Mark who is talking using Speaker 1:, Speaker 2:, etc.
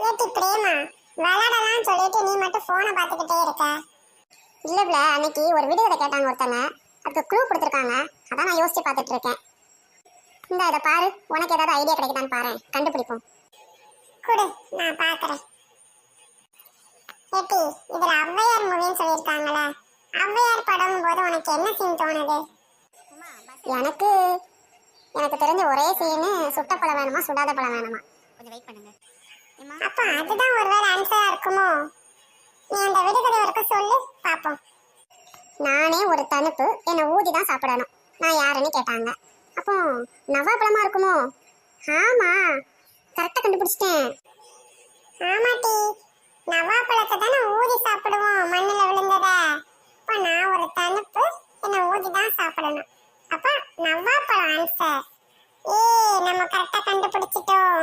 Speaker 1: ஏட்டி பிரேமா, விளையாடலாம் சொல்லிட்டு நீ மட்டும் போனை பார்த்துக்கிட்டே இருக்க.
Speaker 2: இல்ல அன்னைக்கு ஒரு வீடியோ கேட்டாங்க ஒருத்தங்க, அதுக்கு க்ளூ கொடுத்துருக்காங்க. அதான் நான் யோசிச்சு பார்த்துட்டு இருக்கேன். இதை பாரு, உனக்கு ஏதாவது ஐடியா கிடைக்குதான்னு பாரு, கண்டுபிடிப்போம்.
Speaker 1: குடு, நான் பாக்குறேன். ஏட்டி, இதுல ஔவையார் மூவின்னு சொல்லியிருக்காங்களே, ஔவையார் படம் போது உனக்கு என்ன சீன் தோணுது?
Speaker 2: எனக்கு எனக்கு தெரிஞ்ச ஒரே சீனு, சுட்ட பழம் வேணுமா சுடாத பழம் வேணுமா. கொஞ்சம் வெயிட் பண்ணுங்க.
Speaker 1: அப்ப அதுதான் ஒருவேளை ஆன்சரா இருக்குமோ? நீ அந்த விடுகதை வரைக்கும் சொல்லு பாப்போம்.
Speaker 2: நானே ஒரு தனுப்பு, என்னை ஊதி தான் சாப்பிடணும். நான் யாருன்னு கேட்டாங்க. அப்போ நவாப்பழமா இருக்குமோ? ஆமா, கரெக்டா கண்டுபிடிச்சிட்டேன்.
Speaker 1: ஆமாட்டி, நவாப்பழத்தை தானே ஊதி சாப்பிடுவோம் மண்ணுல விழுந்தத. அப்ப நான் ஒரு தனுப்பு, என்ன ஊதி தான் சாப்பிடணும். அப்ப நவாப்பழம் ஆன்சர். நம்ம கரெக்டா கண்டுபிடிச்சிட்டோம்.